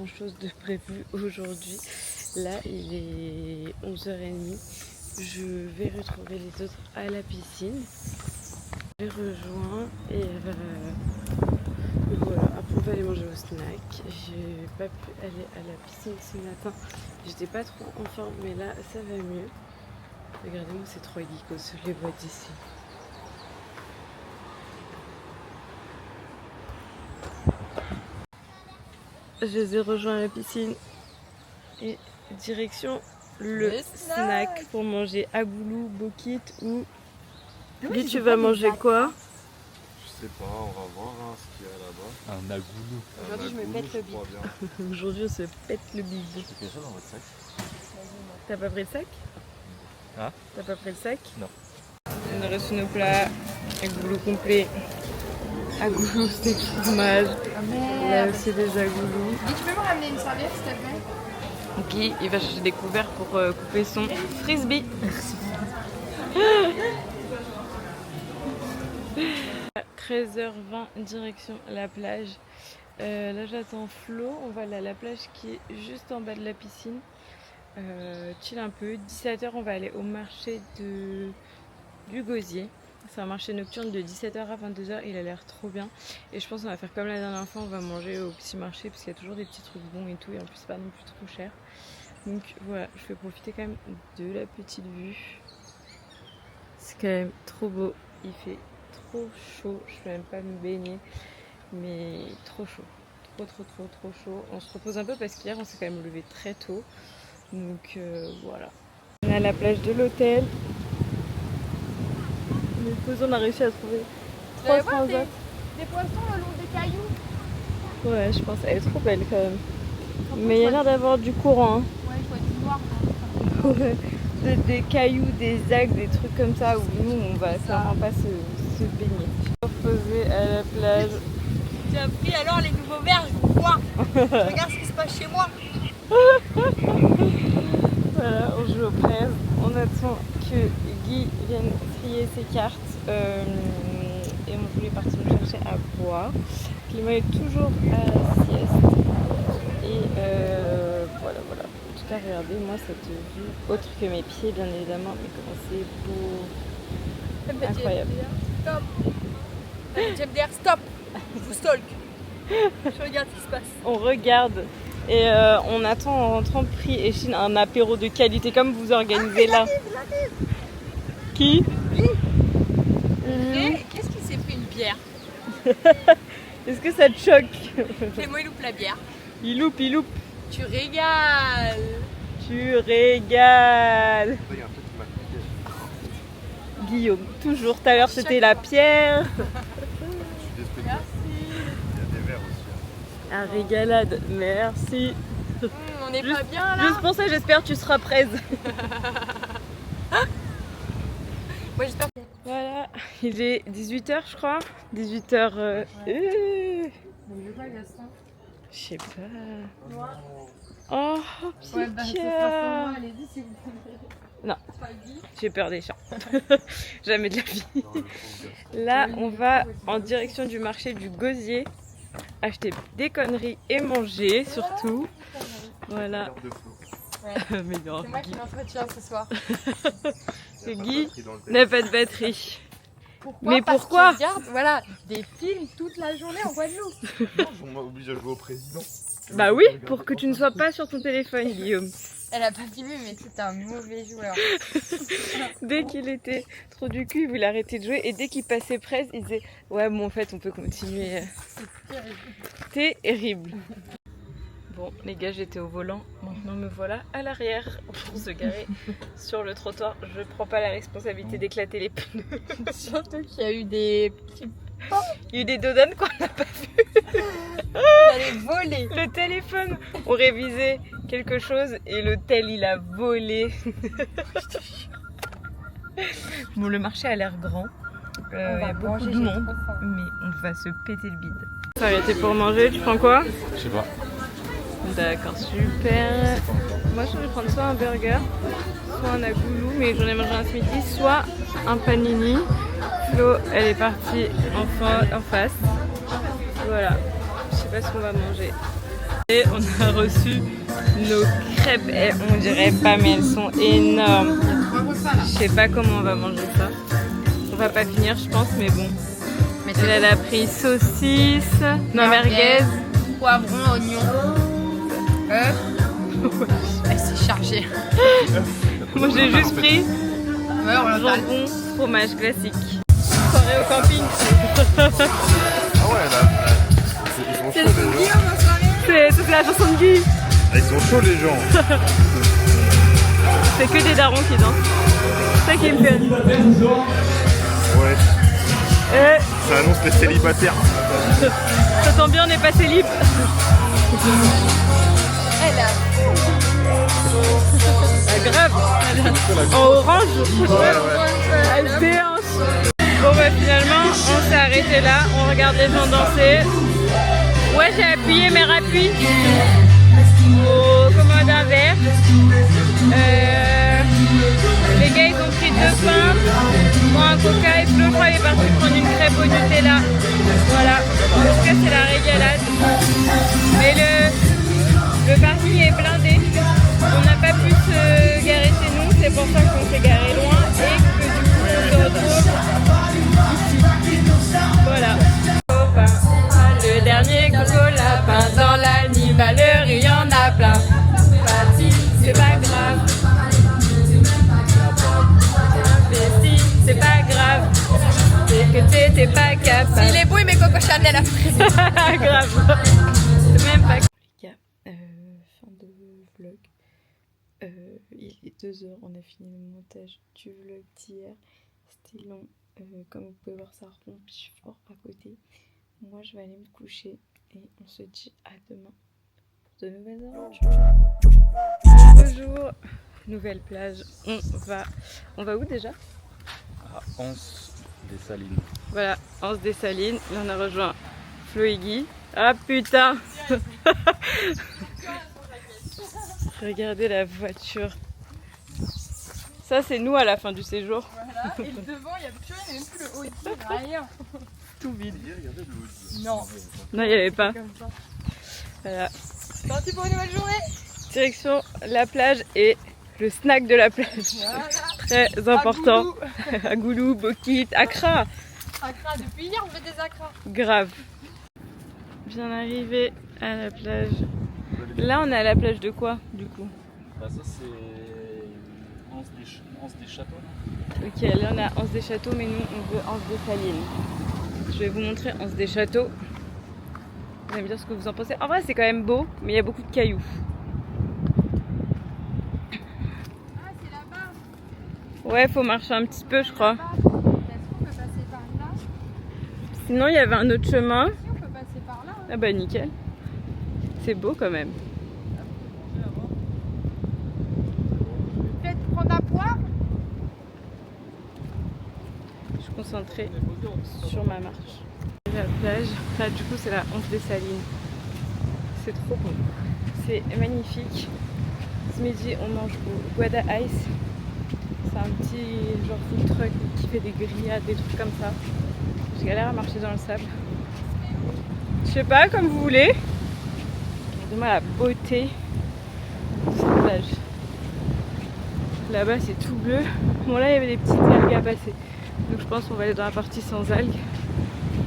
grand chose de prévu aujourd'hui. Là il est 11h30. Je vais retrouver les autres à la piscine. Je les rejoins et voilà. Après on va aller manger au snack. J'ai pas pu aller à la piscine ce matin. J'étais pas trop en forme mais là ça va mieux. Regardez-moi ces trois geekos, je les vois d'ici. Je les ai rejoints à la piscine et direction le snack pour manger agoulou, bokit ou... Lui tu vas manger quoi? Je sais pas, on va voir hein, ce qu'il y a là-bas. Un agoulou. Aujourd'hui je me pète le bide. Aujourd'hui on se pète le bide. C'est quelque chose dans votre sac? T'as pas pris le sac? Hein? T'as pas pris le sac? Non. On a reçu nos plats, agoulou complet. Agoulou steak fromage. Là aussi des agoulous. Dis, tu peux me ramener une serviette s'il te plaît? Guy, il va chercher des couverts pour couper son frisbee. Merci. 13h20, direction la plage. Là j'attends Flo, on va aller à la plage qui est juste en bas de la piscine. Chill un peu. 17h on va aller au marché du Gosier. C'est un marché nocturne de 17h à 22h, il a l'air trop bien. Et je pense qu'on va faire comme la dernière fois, on va manger au petit marché parce qu'il y a toujours des petits trucs bons et tout. Et en plus c'est pas non plus trop cher. Donc voilà, je vais profiter quand même de la petite vue. C'est quand même trop beau, il fait trop chaud, je peux même pas me baigner. Mais trop chaud, trop chaud. On se repose un peu parce qu'hier on s'est quand même levé très tôt. Donc voilà. On est à la plage de l'hôtel. On a réussi à trouver 3 transats. Des poissons le long des cailloux. Ouais, je pense qu'elle est trop belle quand même. Mais il y a l'air d'avoir du courant. Hein. Ouais, il faut être noir. Ouais. Des cailloux, des algues, des trucs comme ça où nous on va clairement pas se baigner. On va reposer à la plage. Tu as pris alors les nouveaux verres, je vous vois. Regarde ce qui se passe chez moi. Voilà, on joue au presse. On attend que Guy vienne trier ses cartes. Et on voulait partir nous chercher à boire. Clément est toujours à la sieste. Et voilà. En tout cas, regardez, moi, cette vue, autre que mes pieds, bien évidemment, mais comment c'est beau. Incroyable. Stop. JMDR, stop. Je vous stalk. Je regarde ce qui se passe. On regarde. Et on attend en rentrant Prix et Chine un apéro de qualité comme vous organisez là. Qui? Et qu'est-ce qui s'est pris une bière? Est-ce que ça te choque? Clément il loupe la bière. Il loupe. Tu régales. Tu régales. Il y a un truc qui m'a piqué. Guillaume, toujours. Tout à l'heure c'était la pierre. Je suis désolé. Merci. Il y a des verres aussi. Un régalade, merci. On n'est pas bien là. Juste pour ça, j'espère que tu seras prête. Moi j'espère. Voilà, il est 18h je crois. 18h. Mais je veux pas Gaston. Je sais pas. Moi. Oh, Ouais, bah ce sera sans moi, Pika. allez-y si vous voulez. Non. C'est pas Guy. J'ai peur des chats. Jamais de la vie. Là, on va en direction du marché du Gosier. Acheter des conneries et manger surtout. Voilà. Ouais. Mais non, C'est moi qui m'entretiens ce soir. c'est Guy n'a pas de batterie. Pourquoi? Mais Parce pourquoi? qu'il regarde, voilà, des films toute la journée en Guadeloupe. On m'a obligé à jouer au président. Bah oui, pour que tu ne sois pas sur ton téléphone, Guillaume. Elle a pas filmé, mais c'est un mauvais joueur. Dès qu'il était trop du cul, il voulait arrêter de jouer. Et dès qu'il passait presse, il disait ouais, bon, en fait, on peut continuer. Terrible. Bon, les gars, j'étais au volant. Maintenant, me voilà à l'arrière pour se garer sur le trottoir. Je prends pas la responsabilité d'éclater les pneus. Surtout qu'il y a eu des petits. Il y a eu des dodanes qu'on n'a pas vu. Elle est volée. Le téléphone, on révisait quelque chose et le tel, il a volé. Bon, le marché a l'air grand. Il y a beaucoup de monde, mais on va se péter le bide. S'arrêter pour manger, tu prends quoi? Je sais pas. D'accord, super. Moi, je vais prendre soit un burger, soit un agoulou, mais j'en ai mangé un ce midi, soit un panini. Flo, elle est partie en face. Voilà, je sais pas ce qu'on va manger. Et on a reçu nos crêpes. Et on dirait pas, mais elles sont énormes. Je sais pas comment on va manger ça. On va pas finir, je pense, mais bon. Elle a pris saucisse, non merguez, poivron, oignon, œuf. C'est chargé. Moi j'ai juste pris jambon, fromage classique. Soirée au camping. Ah ouais, là. Ils sont chauds les gens. C'est la chanson de Guy. Ils sont chauds les gens. C'est que des darons qui dansent. C'est ça qui me fait. Ouais. Ça annonce les célibataires. Ça tombe bien, on n'est pas célib. Elle a Ah, grave. En orange. Elle déhanche. Bon bah finalement on s'est arrêté là, on regarde les gens danser. Ouais, j'ai appuyé mes rappuis aux commandes d'un verre. Les gars ils ont pris 2 pains, moi un coca et Flo je crois il est parti prendre une crêpe au Nutella. Voilà, en tout cas c'est la régalade. Mais le parking est blindé, on n'a pas pu se garer chez nous, c'est pour ça qu'on s'est garé loin et que du coup on se retrouve ici. Voilà. Le dernier coco lapin dans l'animalerie, il y en a plein. C'est pas grave. C'est pas grave. C'est que t'étais pas capable. S'il est beau, il met Coco Chanel après. Grave. C'est même pas. Les gars, fin de vlog. Il est 2h, on a fini le montage du vlog d'hier. C'était long. Comme vous pouvez voir, ça remplit fort à côté. Moi, je vais aller me coucher et on se dit à demain pour de nouvelles aventures. Bonjour, nouvelle plage. On va où déjà? À Anse des Salines. Voilà, Anse des Salines. Là, on a rejoint Flo et Guy. Ah putain! Regardez la voiture. Ça, c'est nous à la fin du séjour. Voilà, et le devant, il n'y a plus rien, il n'y a même plus le haut ici, rien. Tout vide. Non. Non, il n'y avait pas. Comme ça. Voilà. C'est parti pour une nouvelle journée. Direction la plage et le snack de la plage. Voilà. Très important. Agoulou, Bokit, Accra. Accra, depuis hier on fait des accras. Grave. Bien arrivé à la plage. Là, on est à la plage de quoi, du coup? Bah ça c'est Anse des Châteaux là. Ok, là on est à Anse des Châteaux, mais nous on veut Anse des Salines. Je vais vous montrer Anse des Châteaux. Vous allez me dire ce que vous en pensez. En vrai, c'est quand même beau, mais il y a beaucoup de cailloux. Ah, c'est là-bas. Ouais, faut marcher un petit peu, je crois. Est-ce qu'on peut passer par là? Sinon, il y avait un autre chemin. Si, on peut passer par là. Ah bah nickel. C'est beau quand même. Faites prendre à poire. Je suis concentrée sur ma marche. La plage, là du coup c'est la Anse des Salines. C'est trop bon. C'est magnifique. Ce midi on mange au Guada Ice. C'est un petit genre food truck qui fait des grillades, des trucs comme ça. Je galère à marcher dans le sable. Je sais pas, comme vous voulez. Regardez-moi la beauté de cette plage. Là-bas c'est tout bleu. Bon là il y avait des petites algues à passer. Donc je pense qu'on va aller dans la partie sans algues.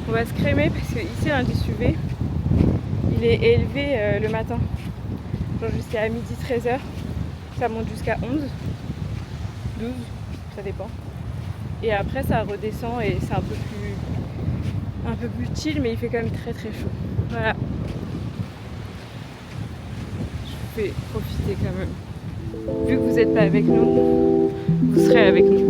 On va se crémer parce que ici l'indice UV il est élevé le matin. Genre jusqu'à midi 13h. Ça monte jusqu'à 11, 12, ça dépend. Et après ça redescend et c'est un peu plus chill, mais il fait quand même très très chaud. Voilà. Je vous fais profiter quand même. Vu que vous n'êtes pas avec nous, vous serez avec nous.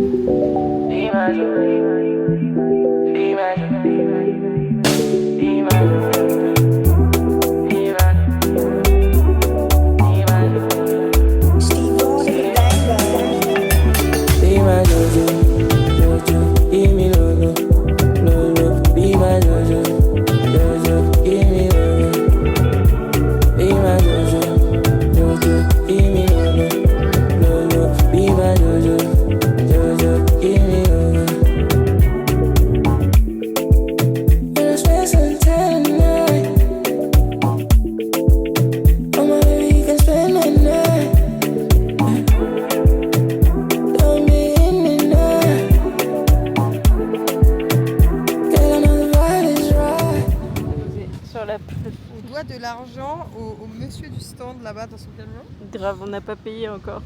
monsieur du stand là-bas dans son camion. Grave, on n'a pas payé encore.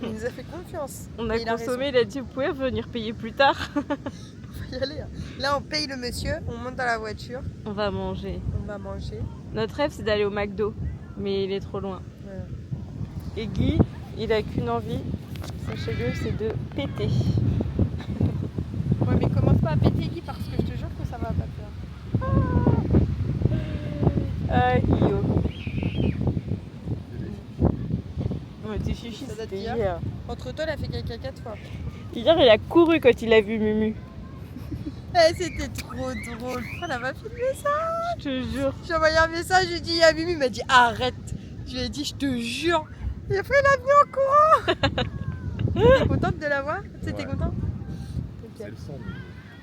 Il nous a fait confiance. On a Et il a consommé, il a dit vous pouvez venir payer plus tard. Faut y aller. Hein. Là, on paye le monsieur, on monte dans la voiture, On va manger. on va manger. Notre rêve c'est d'aller au McDo, mais il est trop loin. Ouais. Et Guy, il a qu'une envie, sachez-le, c'est de péter. Ouais, mais commence pas à péter Guy parce que je te jure que ça va pas faire. Ah Guillaume. Ouais, t'es chichi, Ça date c'était d'hier. hier. Entre toi, il a fait caca 4 fois. Hier, il a couru quand il a vu Mumu. Eh, c'était trop drôle. Oh, elle va filmer ça. Je te jure. J'ai envoyé un message, j'ai dit à Mimi, il m'a dit arrête. Je lui ai dit, je te jure. Il a pris l'avion en courant. T'es contente de la voir? T'étais Ouais. content? C'est le son.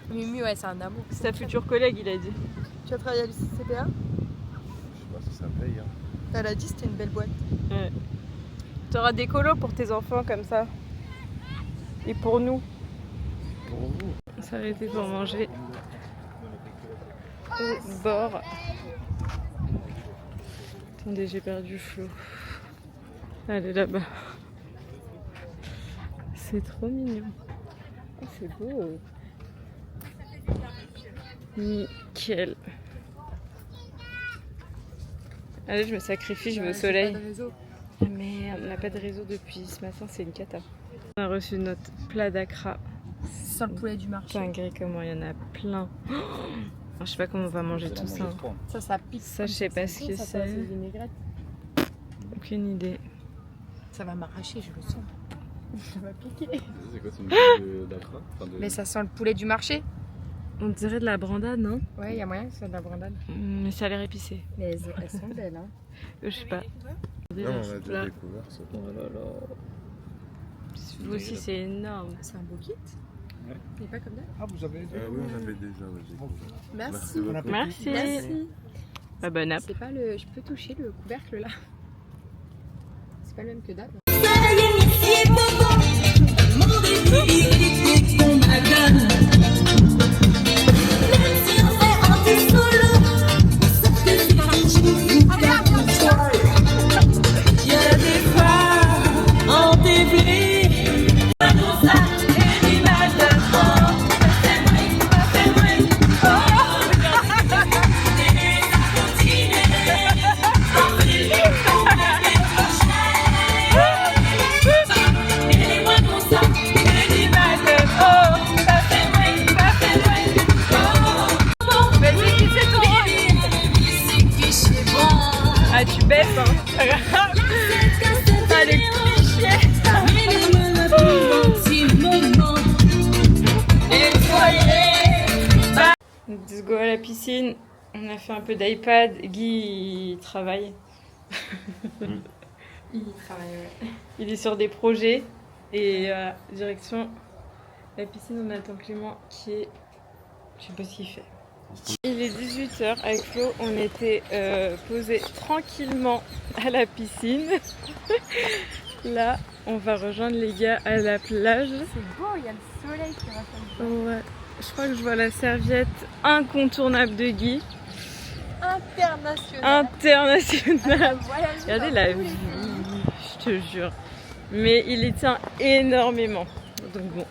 Mimi, ouais, c'est un amour. C'est sa future collègue, il a dit. Tu as travaillé à l'UCCPA? Je sais pas si ça paye. Hein. Elle a dit c'était une belle boîte. Ouais. T'auras des colos pour tes enfants comme ça. Et pour nous. Pour vous. On s'est arrêté pour manger au bord. Attendez, j'ai perdu Flo. Elle est là-bas. C'est trop mignon. Oh, c'est beau. Nickel. Allez, je me sacrifie, je vais au soleil. Ah merde, on n'a pas de réseau depuis ce matin, c'est une cata. On a reçu notre plat d'acra. Sans le poulet du marché. Dingue comment il y en a plein. Oh, je sais pas comment on va manger tout ça. Ça pique. Ça, je sais pas ce que c'est. Aucune idée. Ça va m'arracher, je le sens. Ça va piquer. C'est quoi, c'est une bouille d'acra enfin, de... Mais ça sent le poulet du marché. On dirait de la brandade, non? Ouais, il y a moyen que ce soit de la brandade. Mais ça a l'air épicé. Mais elles sont belles, hein. Je sais pas. Non, on a déjà découvert ça. Oh là là. Vous aussi, c'est énorme. C'est un beau kit. Ouais. Il est pas comme d'hab. Ah, vous avez Oui, on avait déjà. Merci. beaucoup. Merci. Merci. Ah, bonne app. C'est pas le. Je peux toucher le couvercle là. C'est pas le même que d'hab. Ah, tu baisses, hein. Ah, les clichés. Let's go à la piscine. On a fait un peu d'iPad. Guy il travaille. Il travaille, ouais. Il est sur des projets. Et direction la piscine, on attend Clément qui est. Je sais pas ce qu'il fait. Il est 18h. Avec Flo, on était posés tranquillement à la piscine. Là, on va rejoindre les gars à la plage. C'est beau, il y a le soleil qui rafraîchit. Ouais. Je crois que je vois la serviette incontournable de Guy. International. Regardez la vue, je te jure. Mais il y tient énormément. Donc bon,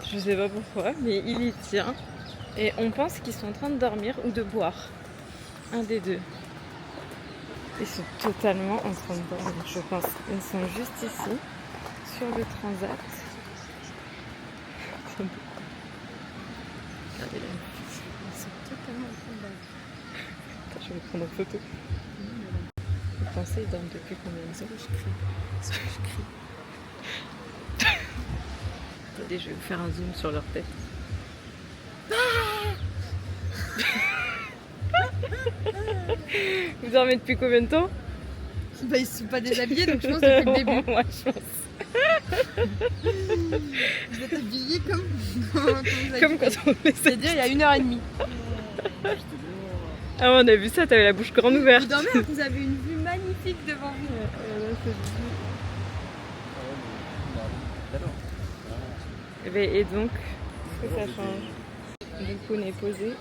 je sais pas pourquoi, mais il y tient. Et on pense qu'ils sont en train de dormir ou de boire. Un des deux. Ils sont totalement en train de dormir, je pense. Ils sont juste ici, sur le transat. Regardez là. Ils sont totalement en train de dormir. Attends, je vais prendre en photo. Vous pensez, ils dorment depuis combien de temps? Je crie. Attendez, je vais vous faire un zoom sur leur tête. Vous dormez depuis combien de temps? Bah, ils sont pas déshabillés donc je pense depuis le début. Moi, je pense. Vous êtes habillés comme Comme quand on les a. C'est-à-dire il y a 1h30. Ah, on a vu ça, t'avais la bouche grande ouverte. Vous dormez, vous avez une vue magnifique devant vous. Et donc, qu'est-ce que ça change? Du coup, on est posé.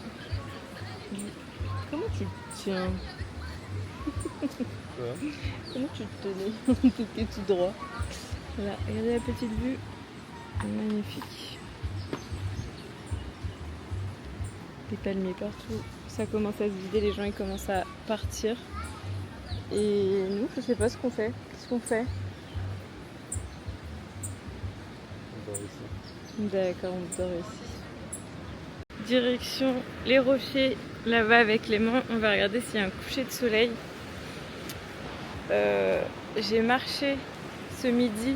Comment tu tiens? Comment tu te tenais? T'étais tout droit. Voilà, regardez la petite vue. Magnifique. Des palmiers partout. Ça commence à se vider, les gens ils commencent à partir. Et nous, je sais pas ce qu'on fait. Qu'est-ce qu'on fait? On dort ici. D'accord, on dort ici. Direction les rochers, là-bas avec Clément. On va regarder s'il y a un coucher de soleil. J'ai marché ce midi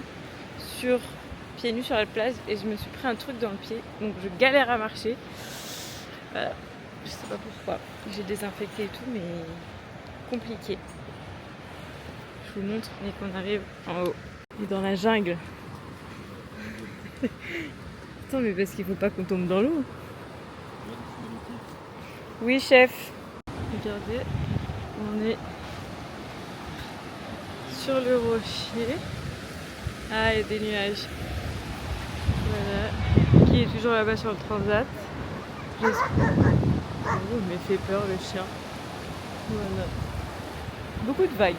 pieds nus sur la plage et je me suis pris un truc dans le pied. Donc je galère à marcher. Voilà. Je sais pas pourquoi. J'ai désinfecté et tout, mais compliqué. Je vous montre dès qu'on arrive en haut. Et dans la jungle. Attends, mais parce qu'il faut pas qu'on tombe dans l'eau. Oui, chef. Regardez, on est sur le rocher. Ah, il y a des nuages. Voilà. Qui est toujours là-bas sur le transat. Oh, il m'a fait peur le chien. Voilà. Beaucoup de vagues.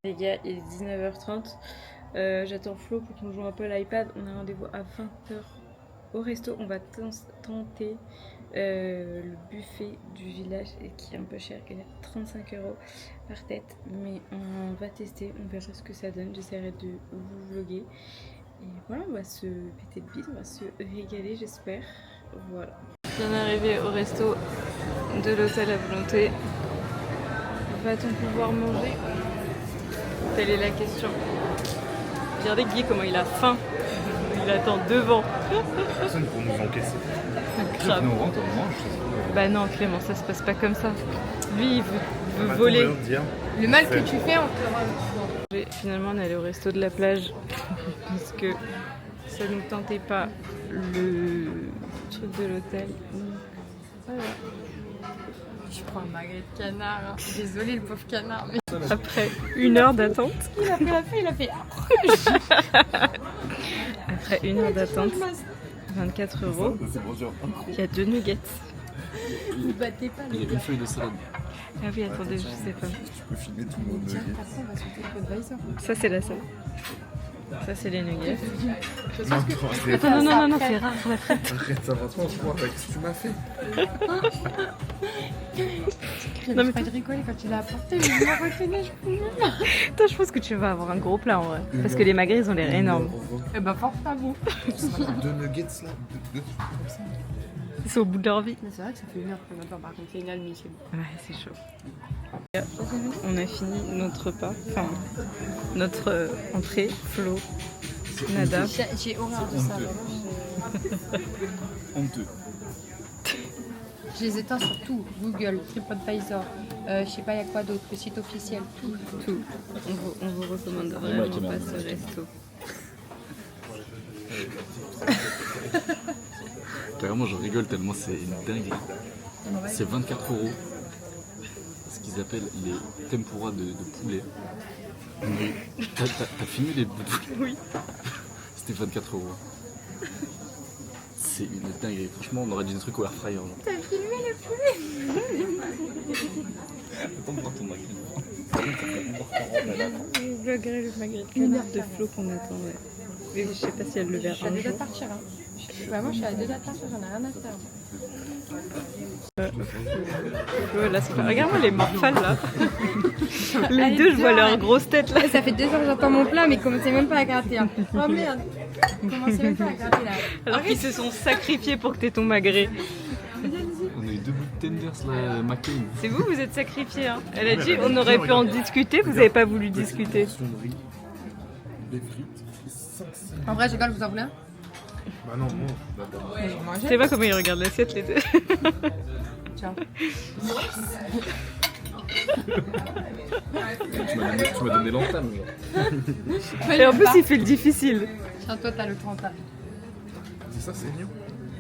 Les gars, il est 19h30. J'attends Flo pour qu'on joue un peu à l'iPad. On a rendez-vous à 20h au resto. On va tenter le buffet du village qui est un peu cher. Il est à 35 € par tête. Mais on va tester. On verra ce que ça donne. J'essaierai de vous vlogger. Et voilà, on va se péter de bide. On va se régaler, j'espère. Voilà. Bien arrivé au resto de l'hôtel à volonté. Va-t-on pouvoir manger? Telle est la question. Regardez Guy comment il a faim. Il attend devant. Personne pour nous encaisser. Grave. Nous rentre, on mange. Bah non Clément, ça se passe pas comme ça. Lui il veut voler. Le mal que tu fais, on te le rend. Finalement on est allé au resto de la plage parce que ça nous tentait pas le truc de l'hôtel. Voilà. Je prends un magret de canard. Hein. Désolée, le pauvre canard. Mais... Après 1 heure d'attente. Il a fait la fée, il a fait. Après 1 heure d'attente, 24 €. Il y a 2 nuggets. Vous battez pas les gars. Une feuille de salade. Ah oui, attendez, je sais pas. Tu peux filmer tout le monde. Tiens, après on va sauter le TripAdvisor. Ça c'est la salade. Ça c'est les nuggets. Non, Attends, non, c'est rare. arrête, ça va trop voir avec ce que tu m'as fait. Non mais pas de rigoler quand il a apporté, mais il m'a retenu, je pouvais. Toi, je pense que tu vas avoir un gros plat en vrai. Parce que les magrets ils ont l'air énormes. Eh ben force pas vous. 2 nuggets là. Ils sont au bout de leur vie. Mais c'est vrai que ça fait 1 heure qu'on attend, par contre, c'est une almie chez moi. Ouais, c'est chaud. On a fini notre repas, enfin notre entrée, Flo, Nada. J'ai horreur de ça. Honteux. Je les éteins sur tout, Google, TripAdvisor, je sais pas, il y a quoi d'autre, le site officiel, tout. Tout. On vous recommande vraiment pas ce resto. Carrément, je rigole tellement c'est une dinguerie. C'est 24 €. Ce qu'ils appellent les tempura de poulet. Mais t'as filmé les bouts de poulet? Oui. C'était 24 €. C'est une dinguerie. Franchement, on aurait dit des trucs au air fryer. T'as filmé le poulet? Attends de voir ton magret. Je vloggerai le magret de canard de Flo qu'on attend, ouais. Mais je sais pas si elle le verra Je suis à un 2 jour. de partir. Hein. Bah, moi je suis à 2 de partir, j'en ai rien à faire. Voilà, c'est pas... Regarde-moi les morphales là. Les deux, je vois leur grosse tête là. Ça fait 2 heures que j'attends mon plat, mais commencez même pas à gratter. Hein. Oh merde, commencez même pas à gratter là. Alors qu'ils se sont sacrifiés pour que t'aies ton magret. On a eu 2 bouts de tenders là, McCain. C'est vous, vous êtes sacrifiés. Hein. Elle a dit on aurait pu en discuter, vous avez pas voulu discuter. Des frites, 5 En vrai, je rigole, vous en voulez un? Bah non, mange d'abord. Je sais pas comment ils regardent l'assiette les deux. Tiens. Tu m'as donné l'entame. Genre. Et en plus il fait le difficile. Tiens, toi t'as le 30 ans. C'est ça, c'est mignon.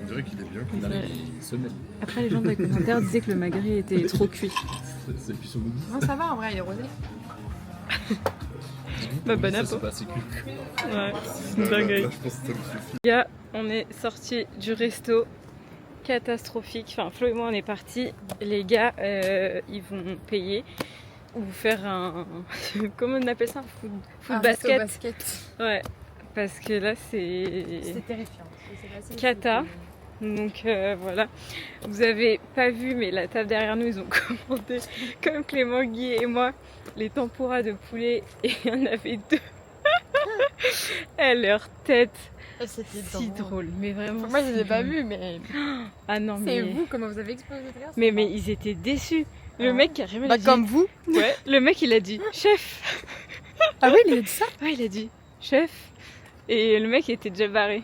On dirait qu'il est bien cuit. Semelle. Après les gens dans les commentaires disaient que le magret était trop cuit. C'est plus au midi. Non, ça va en vrai, il est rosé. Bah bon Ça, appétit. c'est pas assez cuit. Ouais, c'est une dinguerie. Là, je pense que ça me suffit. Les gars, on est sortis du resto catastrophique. Enfin, Flo et moi, on est partis. Les gars, ils vont payer. ou faire un... comment on appelle ça? Un foot Un basket. basket. Ouais, parce que là c'est C'est terrifiant. cata. Donc voilà, vous avez pas vu mais la table derrière nous ils ont commandé comme Clément, Guy et moi les tempuras de poulet et il y en avait 2. Et leur tête, C'était si drôle, mais vraiment. Moi je les ai si pas drôle. vus mais Ah non c'est mais... vous comment vous avez explosé de rire. mais ils étaient déçus. Le Ah. mec carrément il Bah a dit... comme vous. Ouais, le mec il a dit chef. Ah oui il a dit ça. Ouais, il a dit chef. Et le mec était déjà barré.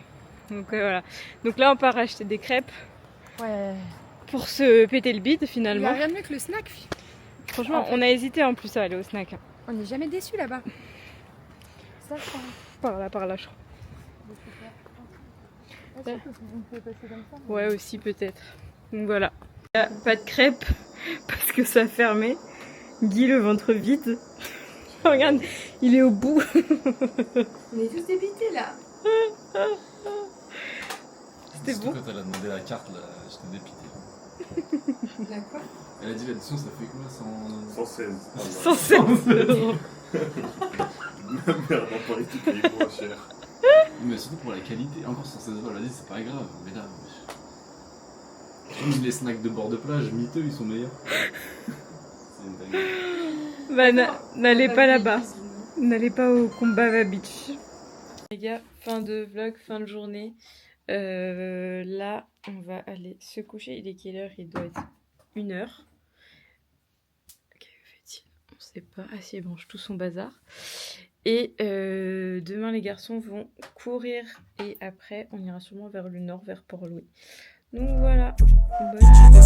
Donc voilà. Donc là on part acheter des crêpes Ouais. pour se péter le bide Il y a finalement. rien de mieux que le snack. Franchement, en fait. on a hésité en plus à aller au snack. On n'est jamais déçus là-bas. Ça je pense. Par là, je crois. On peut passer comme ça. Ouais, aussi peut-être. Donc voilà. Il n'y a pas de crêpes parce que ça a fermé. Guy, le ventre vide. Regarde, il est au bout. On est tous débités là. C'était Surtout bon. quand elle a demandé la carte, là, j'étais dépité. La quoi? Elle a dit l'addition, ça fait quoi 116. 116 €. Merde, on parlait tout payer moins cher. Mais surtout pour la qualité, encore 116 €, elle a dit c'est pas grave, mais là. Les snacks de bord de plage, miteux, ils sont meilleurs. C'est une dinguerie. Bah, n'allez pas là-bas. N'allez pas au Kumbaba Beach. Les gars, fin de vlog, fin de journée. Là, on va aller se coucher. Il est quelle heure? Il doit être 1h. Que fait-il? On sait pas. Ah si, il mange tout son bazar. Et demain, les garçons vont courir. Et après, on ira sûrement vers le nord, vers Port-Louis. Donc voilà. Bonne journée.